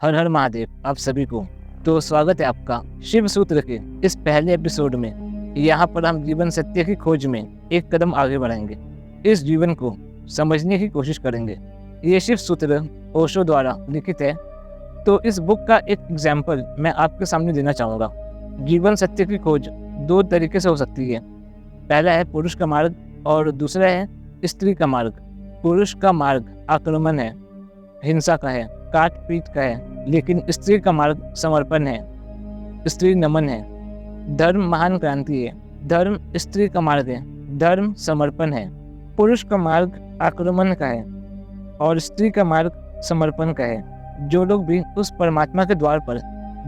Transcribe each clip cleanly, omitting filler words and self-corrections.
हर हर महादेव आप सभी को। तो स्वागत है आपका शिव सूत्र के इस पहले एपिसोड में। यहाँ पर हम जीवन सत्य की खोज में एक कदम आगे बढ़ाएंगे, इस जीवन को समझने की कोशिश करेंगे। ये शिव सूत्र ओशो द्वारा लिखित है। तो इस बुक का एक एग्जाम्पल मैं आपके सामने देना चाहूँगा। जीवन सत्य की खोज दो तरीके से हो सकती है। पहला है पुरुष का मार्ग और दूसरा है स्त्री का मार्ग। पुरुष का मार्ग आक्रमण है, हिंसा का है, काट पीट का है, लेकिन स्त्री का मार्ग समर्पण है, स्त्री नमन है। धर्म महान क्रांति है, धर्म स्त्री का मार्ग है, धर्म समर्पण है। पुरुष का मार्ग आक्रमण का है और स्त्री का मार्ग समर्पण का है। जो लोग भी उस परमात्मा के द्वार पर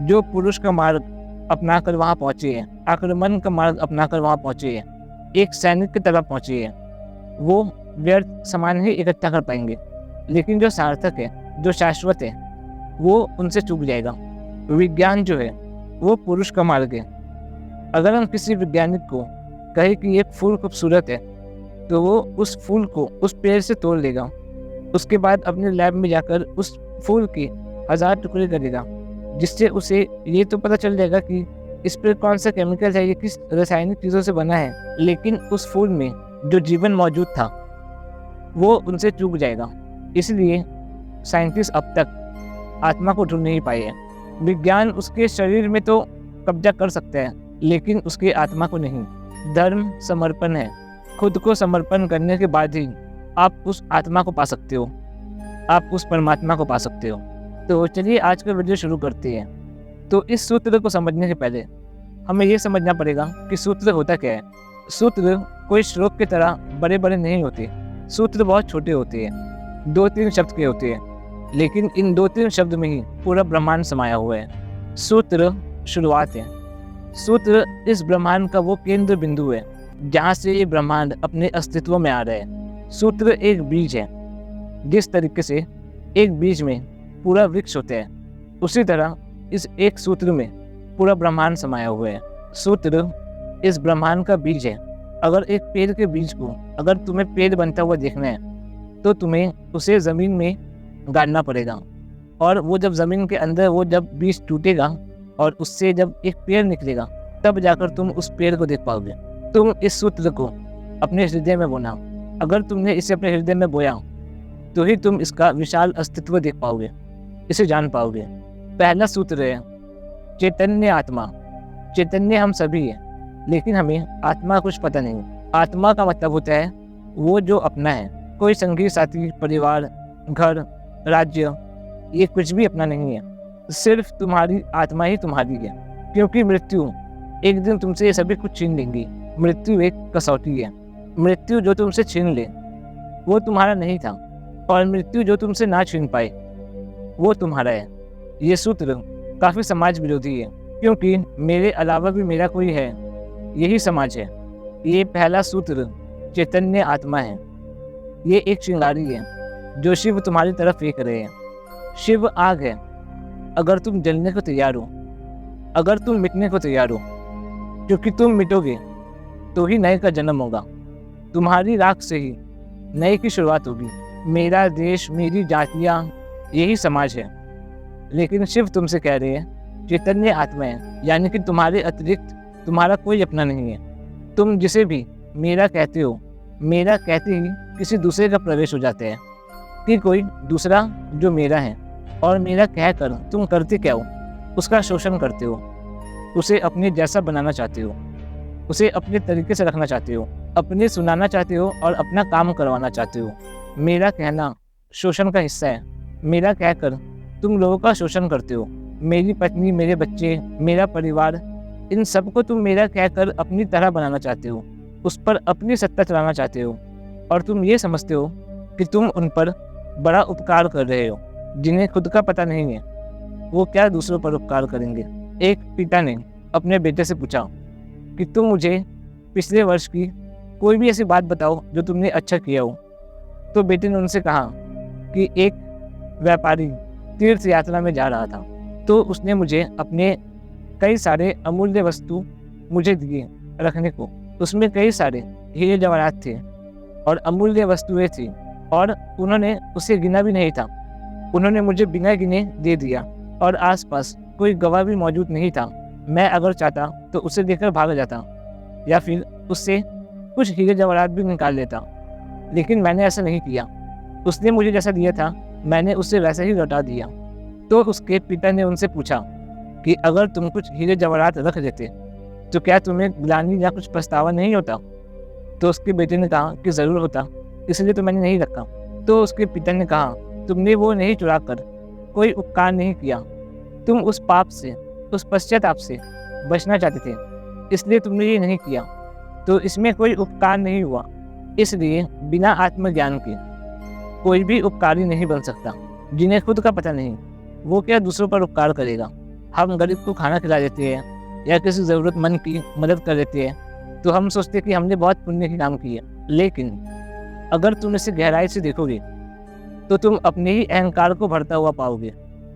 जो पुरुष का मार्ग अपनाकर वहां पहुंचे हैं, आक्रमण का मार्ग अपनाकर वहां पहुंचे हैं, एक सैनिक की तरह पहुंचे हैं, वो व्यर्थ सामान ही इकट्ठा कर पाएंगे। लेकिन जो सार्थक है, जो शाश्वत है, वो उनसे चूक जाएगा। विज्ञान जो है वो पुरुष का मार्ग है। अगर हम किसी वैज्ञानिक को कहे कि ये फूल खूबसूरत है, तो वो उस फूल को उस पेड़ से तोड़ लेगा, उसके बाद अपने लैब में जाकर उस फूल के 1000 टुकड़े करेगा, जिससे उसे ये तो पता चल जाएगा कि इस पर कौन सा केमिकल है, ये किस रासायनिक चीज़ों से बना है। लेकिन उस फूल में जो जीवन मौजूद था वो उनसे चूक जाएगा। इसलिए साइंटिस्ट अब तक आत्मा को ढूंढ नहीं पाए हैं। विज्ञान उसके शरीर में तो कब्जा कर सकता है, लेकिन उसके आत्मा को नहीं। धर्म समर्पण है। खुद को समर्पण करने के बाद ही आप उस आत्मा को पा सकते हो, आप उस परमात्मा को पा सकते हो। तो चलिए आज का वीडियो शुरू करते हैं। तो इस सूत्र को समझने के पहले हमें ये समझना पड़ेगा कि सूत्र होता क्या है। सूत्र कोई श्लोक की तरह बड़े बड़े नहीं होते। सूत्र बहुत छोटे होते हैं, 2-3 शब्द के होते हैं, लेकिन इन 2-3 शब्द में ही पूरा ब्रह्मांड समाया हुआ है। सूत्र शुरुआत है। सूत्र इस ब्रह्मांड का वो केंद्र बिंदु है जहाँ से ये ब्रह्मांड अपने अस्तित्व में आ रहा है। सूत्र एक बीज है। जिस तरीके से एक बीज में पूरा वृक्ष होता है, उसी तरह इस एक सूत्र में पूरा ब्रह्मांड समाया हुआ है। सूत्र इस ब्रह्मांड का बीज है। अगर एक पेड़ के बीज को अगर तुम्हें पेड़ बनता हुआ देखना है, तो तुम्हें उसे ज़मीन में गाड़ना पड़ेगा, और वो जब ज़मीन के अंदर वो जब बीज टूटेगा और उससे जब एक पेड़ निकलेगा, तब जाकर तुम उस पेड़ को देख पाओगे। तुम इस सूत्र को अपने हृदय में बोना। अगर तुमने इसे अपने हृदय में बोया, तो ही तुम इसका विशाल अस्तित्व देख पाओगे, इसे जान पाओगे। पहला सूत्र है चैतन्य आत्मा। चैतन्य हम सभी हैं, लेकिन हमें आत्मा कुछ पता नहीं। आत्मा का मतलब होता है वो जो अपना है। कोई संगी साथी, परिवार, घर, राज्य, ये कुछ भी अपना नहीं है। सिर्फ तुम्हारी आत्मा ही तुम्हारी है, क्योंकि मृत्यु एक दिन तुमसे ये सभी कुछ छीन लेंगी। मृत्यु एक कसौटी है। मृत्यु जो तुमसे छीन ले वो तुम्हारा नहीं था, और मृत्यु जो तुमसे ना छीन पाए वो तुम्हारा है। ये सूत्र काफ़ी समाज विरोधी है, क्योंकि मेरे अलावा भी मेरा कोई है, यही समाज है। ये पहला सूत्र चैतन्य आत्मा है। ये एक चिंगारी है जो शिव तुम्हारी तरफ फेंक रहे हैं। शिव आग है। अगर तुम जलने को तैयार हो, अगर तुम मिटने को तैयार हो, क्योंकि तुम मिटोगे तो ही नए का जन्म होगा। तुम्हारी राख से ही नए की शुरुआत होगी। मेरा देश, मेरी जातियाँ, यही समाज है। लेकिन शिव तुमसे कह रहे हैं चैतन्य आत्मा है, यानी कि तुम्हारे अतिरिक्त तुम्हारा कोई अपना नहीं है। तुम जिसे भी मेरा कहते हो, मेरा कहते ही किसी दूसरे का प्रवेश हो जाते हैं कि कोई दूसरा जो मेरा है, और मेरा कहकर तुम करते क्या हो? उसका शोषण करते हो, उसे अपने जैसा बनाना चाहते हो, उसे अपने तरीके से रखना चाहते हो, अपने सुनाना चाहते हो और अपना काम करवाना चाहते हो। मेरा कहना शोषण का हिस्सा है। मेरा कहकर तुम लोगों का शोषण करते हो। मेरी पत्नी, मेरे बच्चे, मेरा परिवार, इन सबको तुम मेरा कहकर अपनी तरह बनाना चाहते हो, उस पर अपनी सत्ता चलाना चाहते हो, और तुम ये समझते हो कि तुम उन पर बड़ा उपकार कर रहे हो। जिन्हें खुद का पता नहीं है वो क्या दूसरों पर उपकार करेंगे। एक पिता ने अपने बेटे से पूछा कि तुम मुझे पिछले वर्ष की कोई भी ऐसी बात बताओ जो तुमने अच्छा किया हो। तो बेटे ने उनसे कहा कि एक व्यापारी तीर्थ यात्रा में जा रहा था, तो उसने मुझे अपने कई सारे अमूल्य वस्तु मुझे दिए रखने को। उसमें कई सारे हीरे जवाहरात थे और अमूल्य वस्तुएं थी, और उन्होंने उसे गिना भी नहीं था। उन्होंने मुझे बिना गिने दे दिया। और आसपास कोई गवाह भी मौजूद नहीं था। मैं अगर चाहता तो उसे देखकर भाग जाता या फिर उससे कुछ हीरे जवाहरात भी निकाल लेता, लेकिन मैंने ऐसा नहीं किया। उसने मुझे जैसा दिया था मैंने उसे वैसा ही लौटा दिया। तो उसके पिता ने उनसे पूछा कि अगर तुम कुछ हीरे जवाहरात रख देते तो क्या तुम्हें ग्लानि या कुछ पछतावा नहीं होता? तो उसके बेटे ने कहा कि ज़रूर होता, इसलिए तो मैंने नहीं रखा। तो उसके पिता ने कहा, तुमने वो नहीं चुरा कर कोई उपकार नहीं किया, तुम उस पाप से, उस पश्चाताप से बचना चाहते थे, इसलिए तुमने ये नहीं किया, तो इसमें कोई उपकार नहीं हुआ। इसलिए बिना आत्मज्ञान के कोई भी उपकारी नहीं बन सकता। जिन्हें खुद का पता नहीं वो क्या दूसरों पर उपकार करेगा। हम गरीब को खाना खिला देते हैं या किसी ज़रूरतमंद की मदद कर देते हैं तो हम सोचते हैं कि हमने बहुत पुण्य की काम की है, लेकिन अगर तुम इसे गहराई से देखोगे तो तुम अपने ही अहंकार को भरता हुआ पाओगे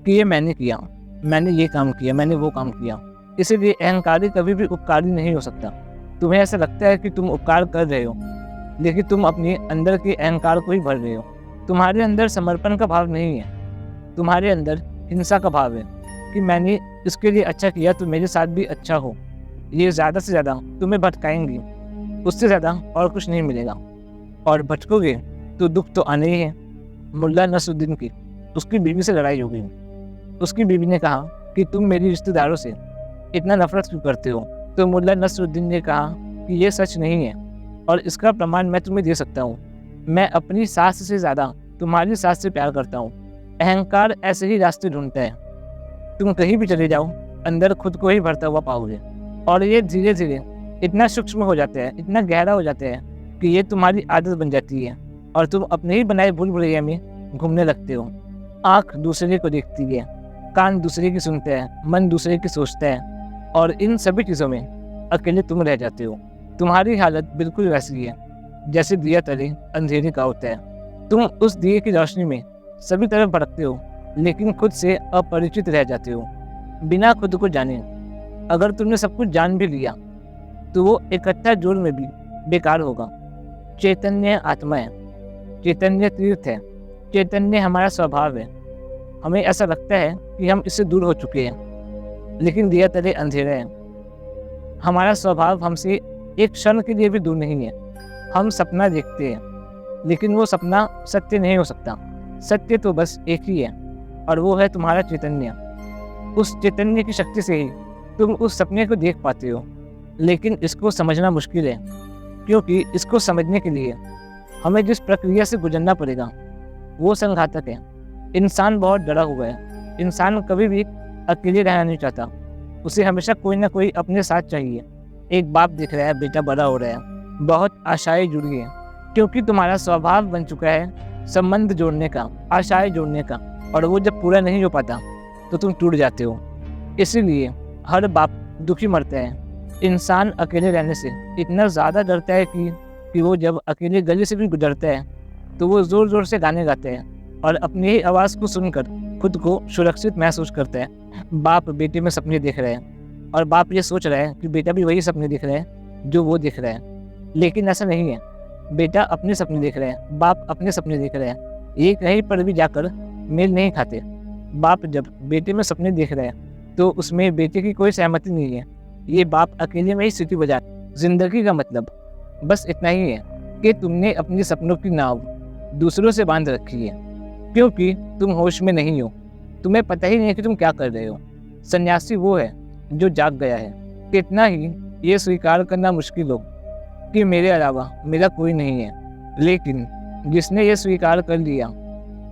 कि ये मैंने किया, मैंने ये काम किया, मैंने वो काम किया। इसीलिए अहंकारी कभी भी उपकारी नहीं हो सकता। तुम्हें ऐसा लगता है कि तुम उपकार कर रहे हो, लेकिन तुम अपने अंदर के अहंकार को ही भर रहे हो। तुम्हारे अंदर समर्पण का भाव नहीं है, तुम्हारे अंदर हिंसा का भाव है कि मैंने इसके लिए अच्छा किया तो मेरे साथ भी अच्छा हो। ये ज़्यादा से ज़्यादा तुम्हें भटकाएंगी, उससे ज़्यादा और कुछ नहीं मिलेगा। और भटकोगे तो दुख तो आने ही है। मुल्ला नसरुद्दीन की उसकी बीवी से लड़ाई हो गई। उसकी बीवी ने कहा कि तुम मेरी रिश्तेदारों से इतना नफरत क्यों करते हो? तो मुल्ला नसरुद्दीन ने कहा कि ये सच नहीं है और इसका प्रमाण मैं तुम्हें दे सकता हूँ। मैं अपनी सास से ज़्यादा तुम्हारी सास से प्यार करता हूँ। अहंकार ऐसे ही रास्ते ढूंढता है। तुम कहीं भी चले जाओ अंदर खुद को ही भरता हुआ पाओगे और ये धीरे धीरे इतना सूक्ष्म हो जाता है, इतना गहरा हो जाता है कि ये तुम्हारी आदत बन जाती है और तुम अपने ही बनाए भूल भुलैया में घूमने लगते हो। आँख दूसरे को देखती है, कान दूसरे की सुनते हैं, मन दूसरे की सोचता है और इन सभी चीज़ों में अकेले तुम रह जाते हो। तुम्हारी हालत बिल्कुल वैसी है जैसे दिया तले अंधेरे का होता है। तुम उस दिए की रोशनी में सभी तरफ भटकते हो, लेकिन खुद से अपरिचित रह जाते हो बिना खुद को जाने। अगर तुमने सब कुछ जान भी लिया तो वो इकट्ठा जोड़ में भी बेकार होगा। चैतन्य आत्मा है, चैतन्य तीर्थ है, चैतन्य हमारा स्वभाव है। हमें ऐसा लगता है कि हम इससे दूर हो चुके हैं, लेकिन दिया तले अंधेरा है। हमारा स्वभाव हमसे एक क्षण के लिए भी दूर नहीं है। हम सपना देखते हैं, लेकिन वो सपना सत्य नहीं हो सकता। सत्य तो बस एक ही है और वो है तुम्हारा चैतन्य। उस चैतन्य की शक्ति से ही तुम उस सपने को देख पाते हो, लेकिन इसको समझना मुश्किल है, क्योंकि इसको समझने के लिए हमें जिस प्रक्रिया से गुजरना पड़ेगा वो संघातक है। इंसान बहुत डरा हुआ है। इंसान कभी भी अकेले रहना नहीं चाहता, उसे हमेशा कोई ना कोई अपने साथ चाहिए। एक बाप दिख रहा है, बेटा बड़ा हो रहा है, बहुत आशाएं जुड़ी हैं, क्योंकि तुम्हारा स्वभाव बन चुका है संबंध जोड़ने का, आशाएं जोड़ने का, और वो जब पूरा नहीं हो पाता तो तुम टूट जाते हो। इसीलिए हर बाप दुखी मरता है। इंसान अकेले रहने से इतना ज़्यादा डरता है कि वो जब अकेले गली से भी गुजरता है तो वो ज़ोर ज़ोर से गाने गाते हैं और अपनी ही आवाज़ को सुनकर खुद को सुरक्षित महसूस करता है। बाप बेटे में सपने देख रहे हैं और बाप ये सोच रहा है कि बेटा भी वही सपने देख रहा है जो वो देख रहा है, लेकिन ऐसा नहीं है। बेटा अपने सपने देख रहे हैं, बाप अपने सपने देख रहे हैं, ये कहीं पर भी जाकर मेल नहीं खाते। बाप जब बेटे में सपने देख रहे हैं तो उसमें बेटे की कोई सहमति नहीं है। ये बाप अकेले में ही सीटी बजा। जिंदगी का मतलब बस इतना ही है कि तुमने अपने सपनों की नाव दूसरों से बांध रखी है, क्योंकि तुम होश में नहीं हो। तुम्हें पता ही नहीं कि तुम क्या कर रहे हो। सन्यासी वो है जो जाग गया है। कितना ही ये स्वीकार करना मुश्किल हो कि मेरे अलावा मेरा कोई नहीं है, लेकिन जिसने ये स्वीकार कर लिया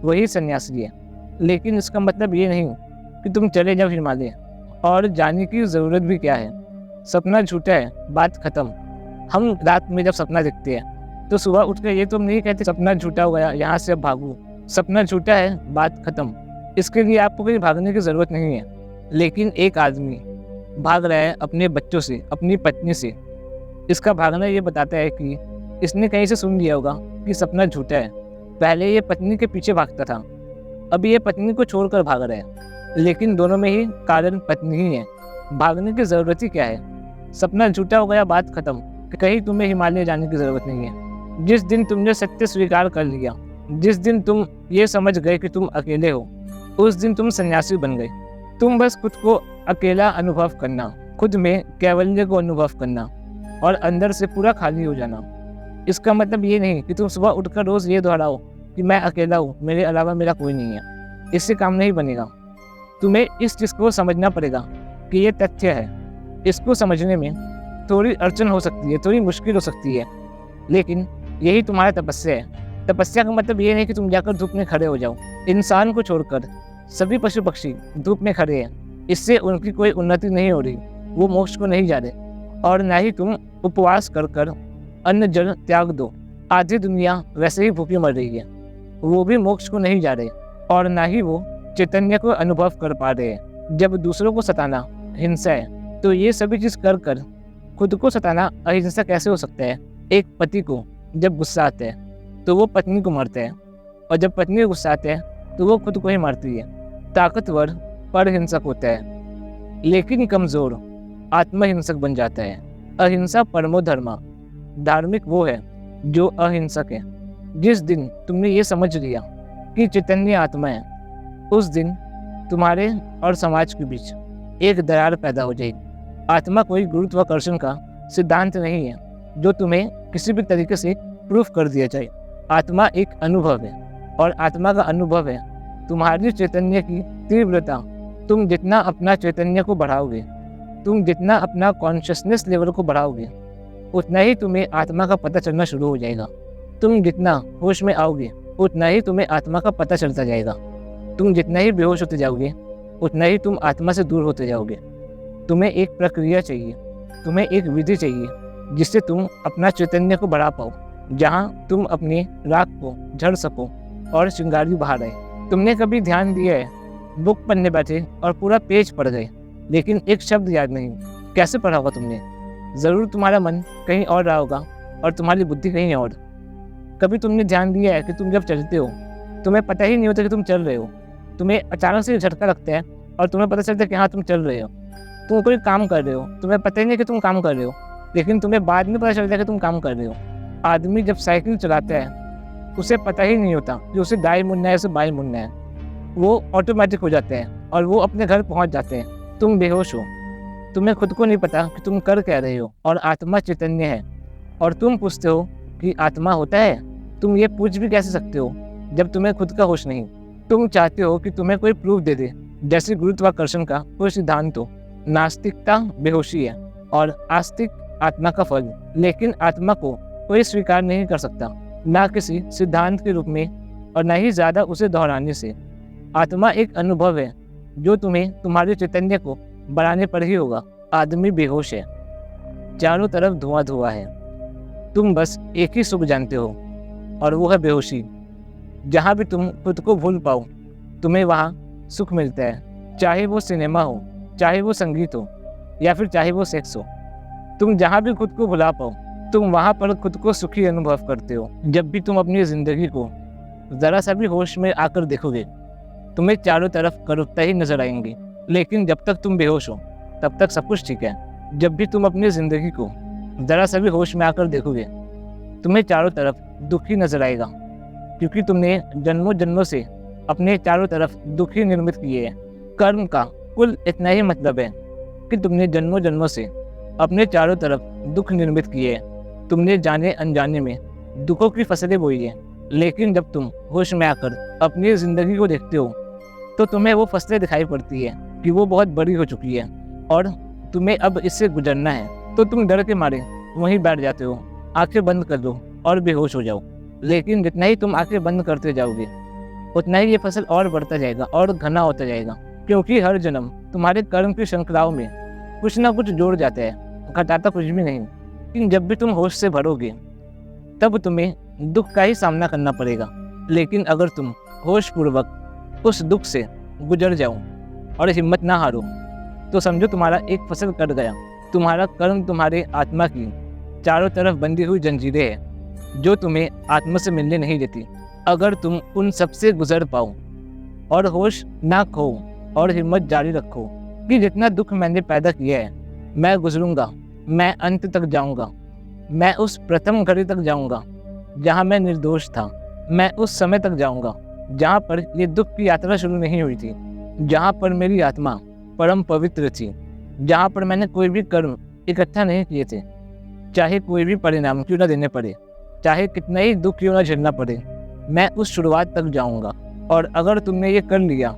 वही सन्यासी है। लेकिन इसका मतलब ये नहीं कि तुम चले जाओ हिमालय, और जाने की ज़रूरत भी क्या है। सपना झूठा है, बात खत्म। हम रात में जब सपना देखते हैं तो सुबह उठकर ये तुम नहीं कहते सपना झूठा हो गया, यहाँ से अब भागो। सपना झूठा है, बात खत्म। इसके लिए आपको कहीं भागने की ज़रूरत नहीं है। लेकिन एक आदमी भाग रहा है अपने बच्चों से, अपनी पत्नी से। इसका भागना ये बताता है कि इसने कहीं से सुन लिया होगा कि सपना झूठा है। पहले ये पत्नी के पीछे भागता था, अभी ये पत्नी को छोड़कर भाग रहा है, लेकिन दोनों में ही कारण पत्नी ही है। भागने की ज़रूरत ही क्या है। सपना झूठा हो गया, बात खत्म। कहीं तुम्हें हिमालय जाने की ज़रूरत नहीं है। जिस दिन तुमने सत्य स्वीकार कर लिया, जिस दिन तुम ये समझ गए कि तुम अकेले हो, उस दिन तुम सन्यासी बन गए। तुम बस खुद को अकेला अनुभव करना, खुद में कैवल्य को अनुभव करना और अंदर से पूरा खाली हो जाना। इसका मतलब ये नहीं कि तुम सुबह उठकर रोज ये दोहराओ कि मैं अकेला हूँ, मेरे अलावा मेरा कोई नहीं है। इससे काम नहीं बनेगा। तुम्हें इस चीज़ को समझना पड़ेगा कि ये तथ्य है। इसको समझने में थोड़ी अड़चन हो सकती है, थोड़ी मुश्किल हो सकती है, लेकिन यही तुम्हारा तपस्या है। तपस्या का मतलब ये नहीं कि तुम जाकर धूप में खड़े हो जाओ। इंसान को छोड़कर सभी पशु पक्षी धूप में खड़े हैं, इससे उनकी कोई उन्नति नहीं हो रही, वो मोक्ष को नहीं जा रहे। और ना ही तुम उपवास कर कर अन्न जल त्याग दो। आधी दुनिया वैसे ही भूखी मर रही है, वो भी मोक्ष को नहीं जा रहे और ना ही वो चैतन्य को अनुभव कर पा रहे हैं। जब दूसरों को सताना हिंसा है, तो ये सभी चीज़ कर कर खुद को सताना अहिंसा कैसे हो सकता है? एक पति को जब गुस्सा आता है तो वो पत्नी को मारता है, और जब पत्नी को गुस्सा आता है तो वो खुद को ही मारती है। ताकतवर परहिंसक होता है, लेकिन कमज़ोर आत्महिंसक बन जाता है। अहिंसा परमो धर्मा। धार्मिक वो है जो अहिंसक है। जिस दिन तुमने ये समझ लिया कि चैतन्य आत्मा है, उस दिन तुम्हारे और समाज के बीच एक दरार पैदा हो जाएगी। आत्मा कोई गुरुत्वाकर्षण का सिद्धांत नहीं है जो तुम्हें किसी भी तरीके से प्रूफ कर दिया जाए। आत्मा एक अनुभव है, और आत्मा का अनुभव है तुम्हारी चैतन्य की तीव्रता। तुम जितना अपना चैतन्य को बढ़ाओगे, तुम जितना अपना कॉन्शियसनेस लेवल को बढ़ाओगे, उतना ही तुम्हें आत्मा का पता चलना शुरू हो जाएगा। तुम जितना होश में आओगे, उतना ही तुम्हें आत्मा का पता चलता जाएगा। तुम जितना ही बेहोश होते जाओगे, उतना ही तुम आत्मा से दूर होते जाओगे। तुम्हें एक प्रक्रिया चाहिए, तुम्हें एक विधि चाहिए जिससे तुम अपना चैतन्य को बढ़ा पाओ, जहाँ तुम अपनी राख को झड़ सको और चिंगारी बाहर आए। तुमने कभी ध्यान दिया है, बुक पढ़ने बैठे और पूरा पेज पढ़ गए, लेकिन एक शब्द याद नहीं। कैसे पढ़ा होगा तुमने? ज़रूर तुम्हारा मन कहीं और रहा होगा और तुम्हारी बुद्धि कहीं और। कभी तुमने ध्यान दिया है कि तुम जब चलते हो तुम्हें पता ही नहीं होता कि तुम चल रहे हो। तुम्हें अचानक से झटका लगता है और तुम्हें पता चलता है कि हाँ तुम चल रहे हो। तुम कोई काम कर रहे हो, तुम्हें पता ही नहीं कि तुम काम कर रहे हो, लेकिन तुम्हें बाद में पता चलता है कि तुम काम कर रहे हो। आदमी जब साइकिल चलाता है उसे पता ही नहीं होता कि उसे दाएं मुड़ना है, उसे बाएं मुड़ना है। वो ऑटोमेटिक हो जाते हैं और वो अपने घर पहुंच जाते हैं। तुम बेहोश हो, तुम्हें खुद को नहीं पता कि तुम कर क्या रहे हो, और आत्मा चैतन्य है। और तुम पूछते हो कि आत्मा होता है। तुम ये पूछ भी कैसे सकते हो जब तुम्हें खुद का होश नहीं? तुम चाहते हो कि तुम्हें कोई प्रूफ दे दे, जैसे गुरुत्वाकर्षण का कोई सिद्धांत हो। नास्तिकता बेहोशी है और आस्तिक आत्मा का फल। लेकिन आत्मा को कोई स्वीकार नहीं कर सकता, ना किसी सिद्धांत के रूप में और ना ही ज़्यादा उसे दोहराने से। आत्मा एक अनुभव है जो तुम्हें तुम्हारे चैतन्य को बढ़ाने पर ही होगा। आदमी बेहोश है, चारों तरफ धुआं धुआं है। तुम बस एक ही सुख जानते हो और वो है बेहोशी। जहाँ भी तुम खुद को भूल पाओ, तुम्हें वहाँ सुख मिलता है। चाहे वो सिनेमा हो, चाहे वो संगीत हो, या फिर चाहे वो सेक्स हो। तुम जहाँ भी खुद को भुला पाओ, तुम वहाँ पर खुद को सुखी अनुभव करते हो। जब भी तुम अपनी ज़िंदगी को ज़रा सा भी होश में आकर देखोगे, तुम्हें चारों तरफ करुणा ही नजर आएंगी। लेकिन जब तक तुम बेहोश हो तब तक सब कुछ ठीक है। जब भी तुम अपनी ज़िंदगी को ज़रा सा भी होश में आकर देखोगे, तुम्हें चारों तरफ दुख ही नजर आएगा, क्योंकि तुमने जन्मों जन्मों से अपने चारों तरफ दुख ही निर्मित किए हैं। कर्म का कुल इतना ही मतलब है कि तुमने जन्मों जन्मों से अपने चारों तरफ दुख निर्मित किए हैं। तुमने जाने अनजाने में दुखों की फसलें बोई हैं, लेकिन जब तुम होश में आकर अपनी ज़िंदगी को देखते हो तो तुम्हें वो फसलें दिखाई पड़ती है कि वो बहुत बड़ी हो चुकी है और तुम्हें अब इससे गुजरना है। तो तुम डर के मारे वहीं बैठ जाते हो, आंखें बंद कर दो और बेहोश हो जाओ। लेकिन जितना ही तुम आंखें बंद करते जाओगे, उतना ही ये फसल और बढ़ता जाएगा और घना होता जाएगा, क्योंकि हर जन्म तुम्हारे कर्म की श्रृंखलाओं में कुछ ना कुछ जोड़ जाता है, घटाता कुछ भी नहीं। लेकिन जब भी तुम होश से भरोगे, तब तुम्हें दुख का ही सामना करना पड़ेगा। लेकिन अगर तुम होश पूर्वक उस दुख से गुजर जाओ और हिम्मत ना हारो, तो समझो तुम्हारा एक फसल कट गया। तुम्हारा कर्म तुम्हारे आत्मा की चारों तरफ बंधी हुई जंजीरें हैं जो तुम्हें आत्मा से मिलने नहीं देती। अगर तुम उन सब से गुजर पाओ और होश ना खो और हिम्मत जारी रखो कि जितना दुख मैंने पैदा किया है, मैं गुजरूंगा, मैं अंत तक जाऊंगा, मैं उस प्रथम घड़ी तक जाऊंगा जहां मैं निर्दोष था, मैं उस समय तक जाऊंगा जहां पर ये दुख की यात्रा शुरू नहीं हुई थी, जहां पर मेरी आत्मा परम पवित्र थी, जहाँ पर मैंने कोई भी कर्म इकट्ठा नहीं किए थे, चाहे कोई भी परिणाम क्यों न देने पड़े, चाहे कितना ही दुख क्यों न झेलना पड़े, मैं उस शुरुआत तक जाऊंगा। और अगर तुमने ये कर लिया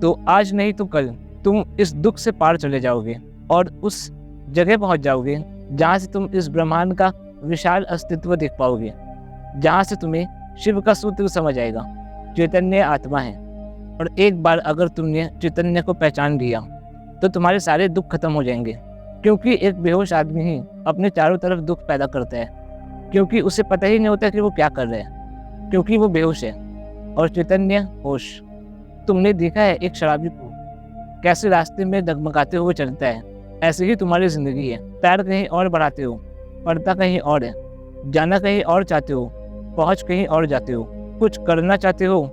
तो आज नहीं तो कल तुम इस दुख से पार चले जाओगे और उस जगह पहुंच जाओगे जहाँ से तुम इस ब्रह्मांड का विशाल अस्तित्व देख पाओगे, जहाँ से तुम्हें शिव का सूत्र समझ आएगा, चैतन्य आत्मा है। और एक बार अगर तुमने चैतन्य को पहचान लिया तो तुम्हारे सारे दुख खत्म हो जाएंगे, क्योंकि एक बेहोश आदमी ही अपने चारों तरफ दुख पैदा करता है, क्योंकि उसे पता ही नहीं होता कि वो क्या कर रहा है, क्योंकि वो बेहोश है। और चैतन्य होश। तुमने देखा है एक शराबी को कैसे रास्ते में डगमगाते हुए चलता है, ऐसे ही तुम्हारी जिंदगी है। पैर कहीं और बढ़ाते हो, पड़ता कहीं और है, जाना कहीं और चाहते हो, पहुंच कहीं और जाते हो, कुछ करना चाहते हो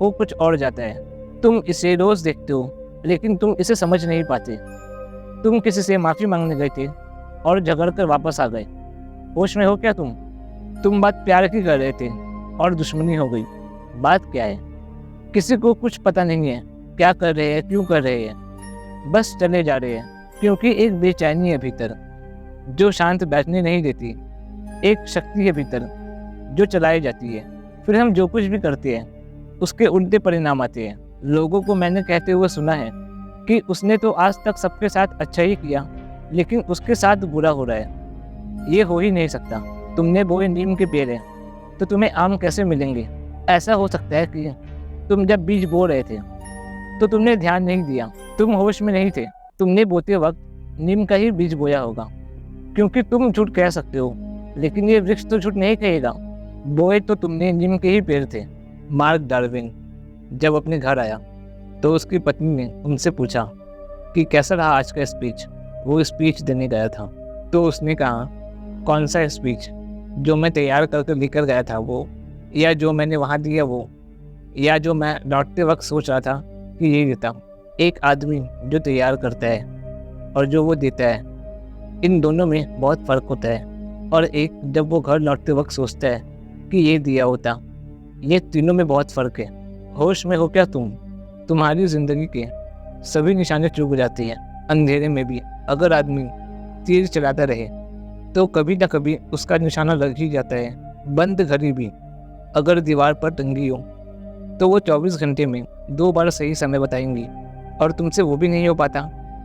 कुछ और जाता है। तुम इसे रोज देखते हो, लेकिन तुम इसे समझ नहीं पाते। तुम किसी से माफी मांगने गए थे और झगड़ कर वापस आ गए। होश में हो क्या तुम बात प्यार की कर रहे थे और दुश्मनी हो गई। बात क्या है? किसी को कुछ पता नहीं है क्या कर रहे हैं, क्यों कर रहे हैं, बस चले जा रहे हैं, क्योंकि एक बेचैनी है भीतर जो शांत बैठने नहीं देती, एक शक्ति है भीतर जो चलाई जाती है। फिर हम जो कुछ भी करते हैं उसके उल्टे परिणाम आते हैं। लोगों को मैंने कहते हुए सुना है कि उसने तो आज तक सबके साथ अच्छा ही किया, लेकिन उसके साथ बुरा हो रहा है। ये हो ही नहीं सकता। तुमने बोए नीम के पेड़ हैं तो तुम्हें आम कैसे मिलेंगे? ऐसा हो सकता है कि तुम जब बीज बो रहे थे तो तुमने ध्यान नहीं दिया, तुम होश में नहीं थे। तुमने बोते वक्त नीम का ही बीज बोया होगा, क्योंकि तुम झूठ कह सकते हो, लेकिन ये वृक्ष तो झूठ नहीं कहेगा। बोए तो तुमने नीम के ही पेड़ थे। मार्क डार्विन जब अपने घर आया तो उसकी पत्नी ने उनसे पूछा कि कैसा रहा आज का स्पीच। वो स्पीच देने गया था तो उसने कहा, कौन सा स्पीच? जो मैं तैयार करके लेकर गया था वो, या जो मैंने वहाँ दिया वो, या जो मैं लौटते वक्त सोच रहा था कि ये देता। एक आदमी जो तैयार करता है और जो वो देता है, इन दोनों में बहुत फ़र्क होता है। और एक जब वो घर लौटते वक्त सोचता है कि ये दिया होता। ये तीनों में बहुत फ़र्क है। होश में हो क्या तुम्हारी ज़िंदगी के सभी निशाने चूक जाती हैं। अंधेरे में भी अगर आदमी तीर चलाता रहे तो कभी ना कभी उसका निशाना लग ही जाता है। बंद घड़ी भी अगर दीवार पर टंगी हो तो वो 24 घंटे में 2 बार सही समय बताएंगी, और तुमसे वो भी नहीं हो पाता।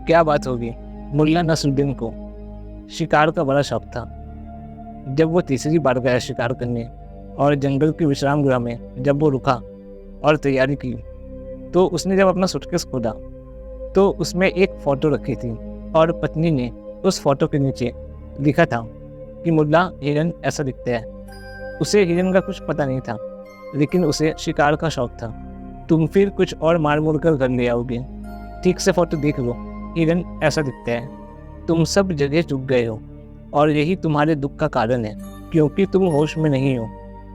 क्या बात होगी? मुल्ला नसरुद्दीन को शिकार का बड़ा शौक था। जब वो तीसरी बार गया शिकार करने और जंगल के विश्राम गृह में जब वो रुका और तैयारी की, तो उसने जब अपना सूटकेस खोला तो उसमें एक फ़ोटो रखी थी, और पत्नी ने उस फोटो के नीचे लिखा था कि मुल्ला हिरन ऐसा दिखता है। उसे हिरन का कुछ पता नहीं था, लेकिन उसे शिकार का शौक था। तुम फिर कुछ और मार मुड़ कर घर ले आओगे। ठीक से फोटो देख लो, हिरन ऐसा दिखता है। तुम सब जगह चुक गए हो और यही तुम्हारे दुख का कारण है, क्योंकि तुम होश में नहीं हो।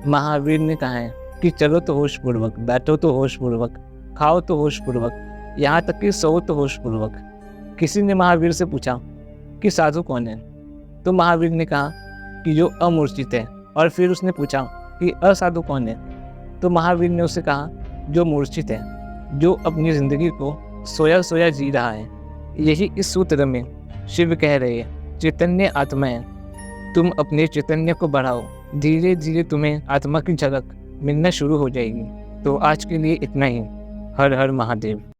महावीर ने कहा है कि चलो तो होशपूर्वक, बैठो तो होशपूर्वक, खाओ तो होशपूर्वक, यहाँ तक कि सो तो होशपूर्वक। किसी ने महावीर से पूछा कि साधु कौन है, तो महावीर ने कहा कि जो अमूर्छित है। और फिर उसने पूछा कि असाधु कौन है, तो महावीर ने उसे कहा जो मूर्छित है, जो अपनी जिंदगी को सोया सोया जी रहा है। यही इस सूत्र में शिव कह रहे हैं, चैतन्य आत्मा है। तुम अपने चैतन्य को बढ़ाओ, धीरे धीरे तुम्हें आत्मा की झलक मिलना शुरू हो जाएगी। तो आज के लिए इतना ही। हर हर महादेव।